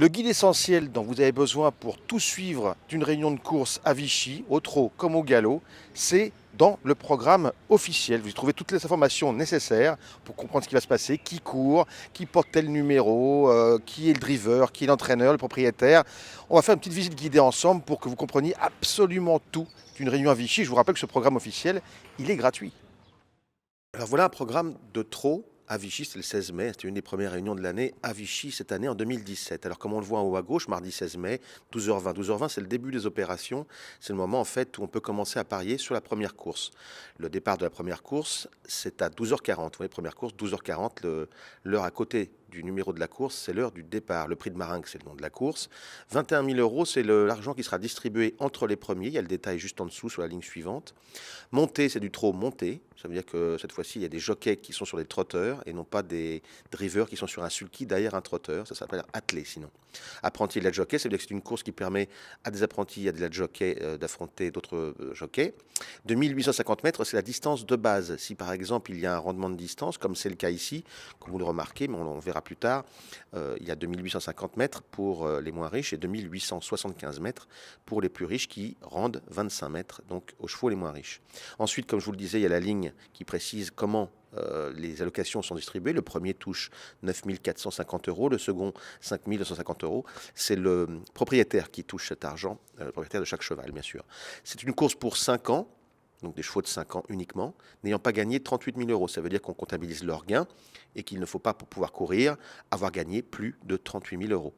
Le guide essentiel dont vous avez besoin pour tout suivre d'une réunion de course à Vichy, au trot comme au galop, c'est dans le programme officiel. Vous y trouvez toutes les informations nécessaires pour comprendre ce qui va se passer, qui court, qui porte tel numéro, qui est le driver, qui est l'entraîneur, le propriétaire. On va faire une petite visite guidée ensemble pour que vous compreniez absolument tout d'une réunion à Vichy. Je vous rappelle que ce programme officiel, il est gratuit. Alors voilà un programme de trot à Vichy, c'est le 16 mai, c'était une des premières réunions de l'année à Vichy cette année en 2017. Alors comme on le voit en haut à gauche, mardi 16 mai, 12h20. 12h20 c'est le début des opérations, c'est le moment en fait où on peut commencer à parier sur la première course. Le départ de la première course c'est à 12h40, vous voyez première course 12h40, l'heure à côté du numéro de la course, c'est l'heure du départ. Le prix de Maringue, c'est le nom de la course. 21 000 euros, c'est l'argent qui sera distribué entre les premiers. Il y a le détail juste en dessous sur la ligne suivante. Monté, c'est du trot monté. Ça veut dire que cette fois-ci, il y a des jockeys qui sont sur des trotteurs et non pas des drivers qui sont sur un sulky derrière un trotteur. Ça s'appelle attelé sinon. Apprenti et jockey, ça veut dire que c'est une course qui permet à des apprentis, à des jockeys d'affronter d'autres jockeys. De 1850 mètres, c'est la distance de base. Si par exemple, il y a un rendement de distance, comme c'est le cas ici, comme vous le remarquez, mais on verra plus tard, il y a 2850 mètres pour les moins riches et 2875 mètres pour les plus riches qui rendent 25 mètres, donc aux chevaux les moins riches. Ensuite, comme je vous le disais, il y a la ligne qui précise comment les allocations sont distribuées. Le premier touche 9 450 euros, le second 5 250 euros. C'est le propriétaire qui touche cet argent, le propriétaire de chaque cheval, bien sûr. C'est une course pour 5 ans, donc des chevaux de 5 ans uniquement, n'ayant pas gagné 38 000 euros. Ça veut dire qu'on comptabilise leurs gains et qu'il ne faut pas, pour pouvoir courir, avoir gagné plus de 38 000 euros.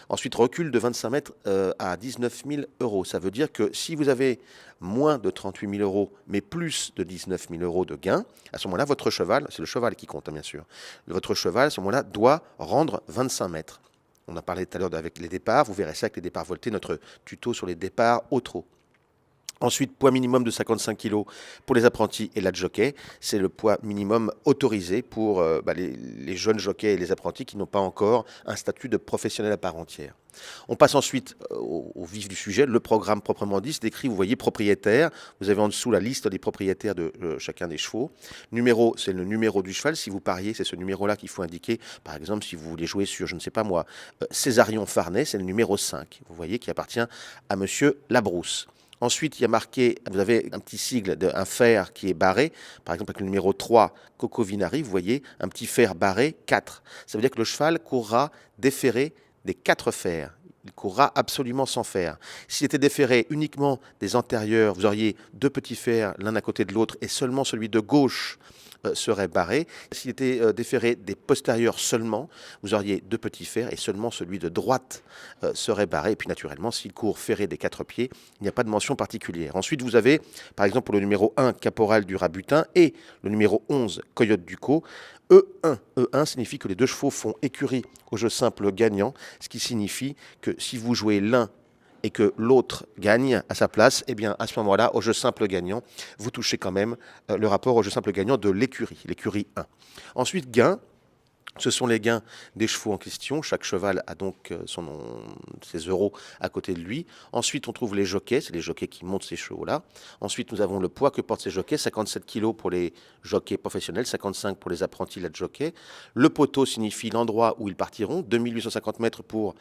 Ensuite, recul de 25 mètres à 19 000 euros. Ça veut dire que si vous avez moins de 38 000 euros, mais plus de 19 000 euros de gains, à ce moment-là, votre cheval, c'est le cheval qui compte, hein, bien sûr, votre cheval, à ce moment-là, doit rendre 25 mètres. On a parlé tout à l'heure avec les départs. Vous verrez ça avec les départs voltés, notre tuto sur les départs au trot. Ensuite, poids minimum de 55 kg pour les apprentis et la jockey. C'est le poids minimum autorisé pour les jeunes jockeys et les apprentis qui n'ont pas encore un statut de professionnel à part entière. On passe ensuite au vif du sujet. Le programme proprement dit, c'est écrit, vous voyez, propriétaire. Vous avez en dessous la liste des propriétaires de chacun des chevaux. Numéro, c'est le numéro du cheval. Si vous pariez, c'est ce numéro-là qu'il faut indiquer. Par exemple, si vous voulez jouer sur, je ne sais pas moi, Césarion Farnet, c'est le numéro 5. Vous voyez, qui appartient à monsieur Labrousse. Ensuite, il y a marqué, vous avez un petit sigle, un fer qui est barré. Par exemple, avec le numéro 3, Coco Vinari, vous voyez un petit fer barré 4. Ça veut dire que le cheval courra déféré des 4 fers. Il courra absolument sans fer. S'il était déféré uniquement des antérieurs, vous auriez 2 petits fers l'un à côté de l'autre et seulement celui de gauche serait barré. S'il était déféré des postérieurs seulement, vous auriez 2 petits fers et seulement celui de droite serait barré. Et puis naturellement, s'il court ferré des 4 pieds, il n'y a pas de mention particulière. Ensuite, vous avez, par exemple, pour le numéro 1, Caporal du Rabutin et le numéro 11, Coyote du Caux, E1. E1 signifie que les 2 chevaux font écurie au jeu simple gagnant, ce qui signifie que si vous jouez l'un et que l'autre gagne à sa place, eh bien à ce moment-là, au jeu simple gagnant, vous touchez quand même le rapport au jeu simple gagnant de l'écurie 1. Ensuite, gain. Ce sont les gains des chevaux en question. Chaque cheval a donc ses euros à côté de lui. Ensuite, on trouve les jockeys. C'est les jockeys qui montent ces chevaux-là. Ensuite, nous avons le poids que portent ces jockeys. 57 kg pour les jockeys professionnels, 55 pour les apprentis la jockey. Le poteau signifie l'endroit où ils partiront. 2850 mètres pour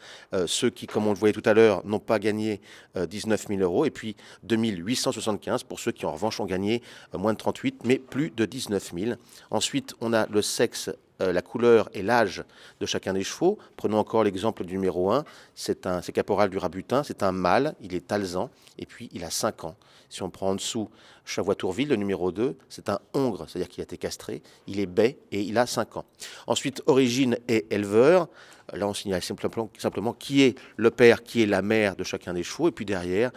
ceux qui, comme on le voyait tout à l'heure, n'ont pas gagné 19 000 euros. Et puis 2875 pour ceux qui, en revanche, ont gagné moins de 38, mais plus de 19 000. Ensuite, on a le sexe, la couleur et l'âge de chacun des chevaux. Prenons encore l'exemple du numéro 1, c'est Caporal du Rabutin, c'est un mâle, il est alezan, et puis il a 5 ans. Si on prend en dessous Chavois-Tourville, le numéro 2, c'est un hongre, c'est-à-dire qu'il a été castré, il est bai et il a 5 ans. Ensuite, origine et éleveur. Là, on signale simplement qui est le père, qui est la mère de chacun des chevaux, et puis derrière,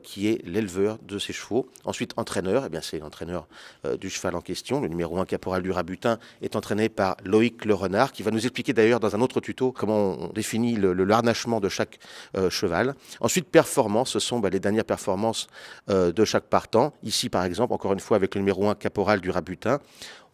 qui est l'éleveur de ces chevaux. Ensuite, entraîneur, eh bien, c'est l'entraîneur du cheval en question. Le numéro 1, Caporal du Rabutin, est entraîné par Loïc Le Renard, qui va nous expliquer d'ailleurs dans un autre tuto comment on définit le harnachement de chaque cheval. Ensuite, performance, ce sont les dernières performances de chaque partant. Ici, par exemple, encore une fois, avec le numéro 1, Caporal du Rabutin,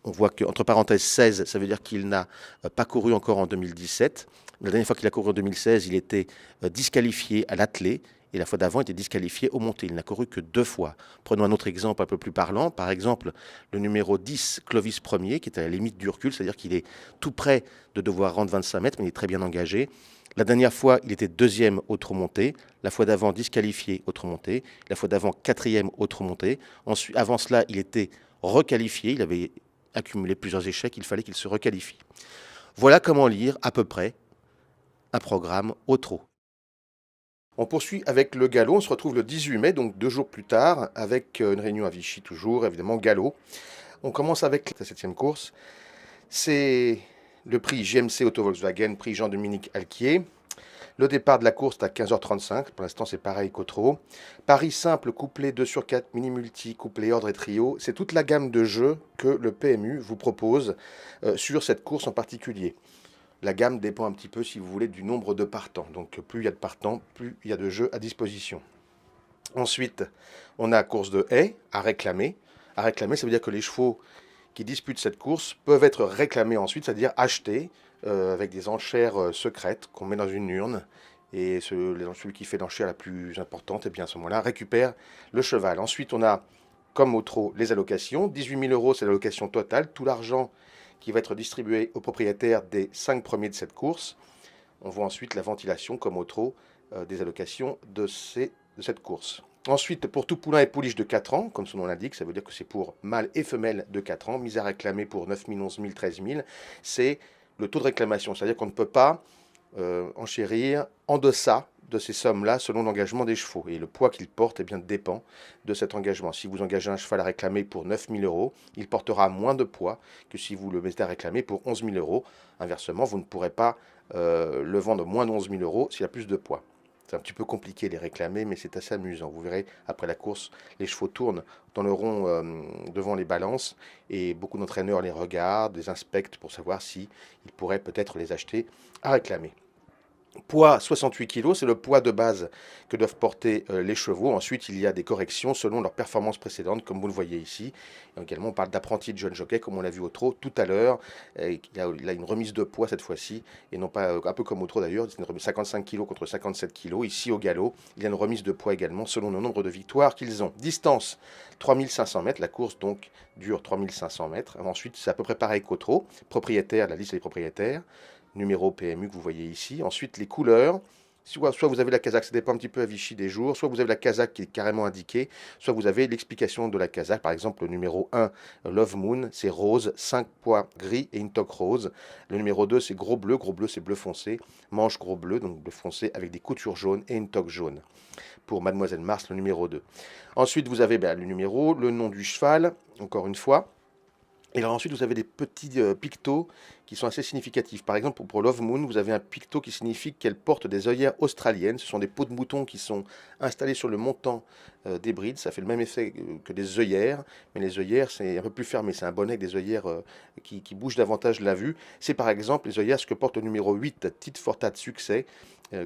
on voit qu'entre parenthèses 16, ça veut dire qu'il n'a pas couru encore en 2017. La dernière fois qu'il a couru en 2016, il était disqualifié à l'attelé. Et la fois d'avant, il était disqualifié au monté. Il n'a couru que 2 fois. Prenons un autre exemple un peu plus parlant. Par exemple, le numéro 10, Clovis Ier, qui est à la limite du recul, c'est-à-dire qu'il est tout près de devoir rendre 25 mètres, mais il est très bien engagé. La dernière fois, il était deuxième au trot monté. La fois d'avant, disqualifié au trot monté. La fois d'avant, quatrième au trot monté. Ensuite, avant cela, il était requalifié. Il avait accumulé plusieurs échecs. Il fallait qu'il se requalifie. Voilà comment lire à peu près un programme au trot. On poursuit avec le galop. On se retrouve le 18 mai, donc 2 jours plus tard, avec une réunion à Vichy, toujours, évidemment, galop. On commence avec la 7e course. C'est le prix JMC Auto Volkswagen, prix Jean-Dominique Alquier. Le départ de la course est à 15h35. Pour l'instant, c'est pareil qu'au trot. Paris simple, couplet 2/4, mini-multi, couplet, ordre et trio. C'est toute la gamme de jeux que le PMU vous propose sur cette course en particulier. La gamme dépend un petit peu, si vous voulez, du nombre de partants. Donc plus il y a de partants, plus il y a de jeux à disposition. Ensuite, on a course de haies à réclamer. À réclamer, ça veut dire que les chevaux qui disputent cette course peuvent être réclamés ensuite, c'est-à-dire achetés avec des enchères secrètes qu'on met dans une urne. Et celui qui fait l'enchère la plus importante, et bien à ce moment-là, récupère le cheval. Ensuite, on a, comme au trot, les allocations. 18 000 euros, c'est l'allocation totale. Tout l'argent qui va être distribué aux propriétaires des 5 premiers de cette course. On voit ensuite la ventilation, comme au trot, des allocations de cette course. Ensuite, pour tout poulain et pouliche de 4 ans, comme son nom l'indique, ça veut dire que c'est pour mâles et femelles de 4 ans, mise à réclamer pour 9 000, 11 000, 13 000, c'est le taux de réclamation. C'est-à-dire qu'on ne peut pas enchérir en deçà de ces sommes-là selon l'engagement des chevaux. Et le poids qu'ils portent dépend de cet engagement. Si vous engagez un cheval à réclamer pour 9 000 euros, il portera moins de poids que si vous le mettez à réclamer pour 11 000 euros. Inversement, vous ne pourrez pas le vendre moins de 11 000 euros s'il a plus de poids. C'est un petit peu compliqué de les réclamer, mais c'est assez amusant. Vous verrez, après la course, les chevaux tournent dans le rond devant les balances et beaucoup d'entraîneurs les regardent, les inspectent pour savoir s'ils pourraient peut-être les acheter à réclamer. Poids 68 kg, c'est le poids de base que doivent porter les chevaux. Ensuite, il y a des corrections selon leur performance précédente, comme vous le voyez ici. Et également, on parle d'apprenti de jeune jockey, comme on l'a vu au trot tout à l'heure. Il a une remise de poids cette fois-ci, et non pas un peu comme au trot d'ailleurs, c'est une remise 55 kg contre 57 kg. Ici, au galop, il y a une remise de poids également selon le nombre de victoires qu'ils ont. Distance 3500 mètres, la course donc dure 3500 mètres. Ensuite, c'est à peu près pareil qu'au trot. Propriétaire, la liste des propriétaires. Numéro PMU que vous voyez ici. Ensuite, les couleurs. Soit vous avez la casaque, ça dépend un petit peu à Vichy des jours. Soit vous avez la casaque qui est carrément indiquée. Soit vous avez l'explication de la casaque. Par exemple, le numéro 1, Love Moon, c'est rose, 5 pois gris et une toque rose. Le numéro 2, c'est gros bleu. Gros bleu, c'est bleu foncé. Manche gros bleu, donc bleu foncé avec des coutures jaunes et une toque jaune. Pour Mademoiselle Mars, le numéro 2. Ensuite, vous avez le numéro, le nom du cheval, encore une fois. Et alors ensuite, vous avez des petits pictos qui sont assez significatifs. Par exemple, pour Love Moon, vous avez un picto qui signifie qu'elle porte des œillères australiennes. Ce sont des peaux de mouton qui sont installées sur le montant des brides. Ça fait le même effet que des œillères, mais les œillères, c'est un peu plus fermé. C'est un bonnet avec des œillères qui bougent davantage la vue. C'est par exemple les œillères, ce que porte le numéro 8, Tite Fortat de Succès.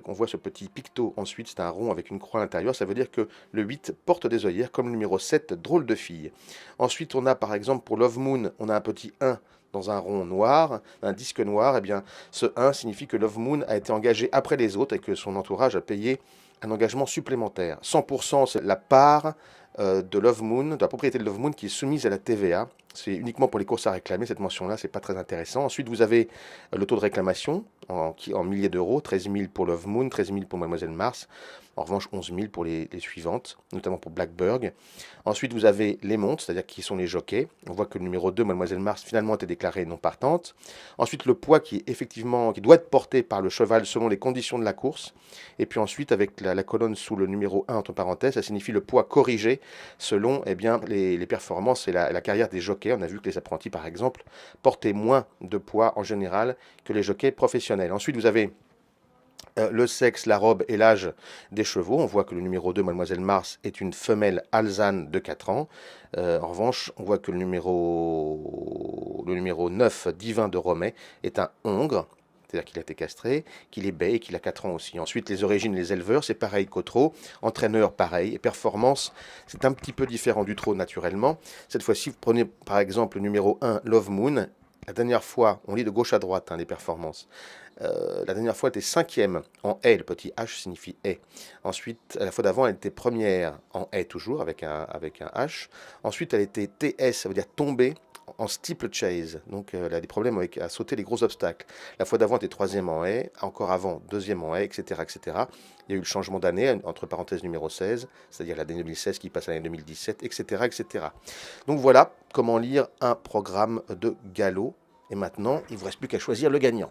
On voit ce petit picto ensuite, c'est un rond avec une croix à l'intérieur. Ça veut dire que le 8 porte des œillères, comme le numéro 7, Drôle de fille. Ensuite, on a par exemple pour Love Moon, on a un petit 1 dans un rond noir, un disque noir. Eh bien, ce 1 signifie que Love Moon a été engagé après les autres et que son entourage a payé un engagement supplémentaire. 100%, c'est la part de Love Moon, de la propriété de Love Moon qui est soumise à la TVA. C'est uniquement pour les courses à réclamer, cette mention-là, c'est pas très intéressant. Ensuite, vous avez le taux de réclamation en milliers d'euros, 13 000 pour Love Moon, 13 000 pour Mademoiselle Mars. En revanche, 11 000 pour les suivantes, notamment pour Blackburg. Ensuite, vous avez les montes, c'est-à-dire qui sont les jockeys. On voit que le numéro 2, Mademoiselle Mars, finalement a été déclarée non partante. Ensuite, le poids qui doit être porté par le cheval selon les conditions de la course. Et puis ensuite, avec la colonne sous le numéro 1 entre parenthèses, ça signifie le poids corrigé selon les performances et la carrière des jockeys. On a vu que les apprentis, par exemple, portaient moins de poids en général que les jockeys professionnels. Ensuite, vous avez le sexe, la robe et l'âge des chevaux. On voit que le numéro 2, Mademoiselle Mars, est une femelle alezane de 4 ans. En revanche, on voit que le numéro 9, Divin de Romay, est un hongre. C'est-à-dire qu'il a été castré, qu'il est bai et qu'il a 4 ans aussi. Ensuite, les origines, les éleveurs, c'est pareil qu'au trot. Entraîneur, pareil. Et performance, c'est un petit peu différent du trot naturellement. Cette fois-ci, vous prenez par exemple le numéro 1, Love Moon. La dernière fois, on lit de gauche à droite les performances. La dernière fois, elle était 5e en haie, le petit H signifie haie. Ensuite, la fois d'avant, elle était première en haie toujours, avec un H. Ensuite, elle était TS, ça veut dire tomber, en steeplechase. Donc elle a des problèmes à sauter les gros obstacles. La fois d'avant, elle était troisième en haie, encore avant, deuxième en haie, etc., etc. Il y a eu le changement d'année, entre parenthèses numéro 16, c'est-à-dire l'année 2016 qui passe à l'année 2017, etc., etc. Donc voilà comment lire un programme de galop. Et maintenant, il ne vous reste plus qu'à choisir le gagnant.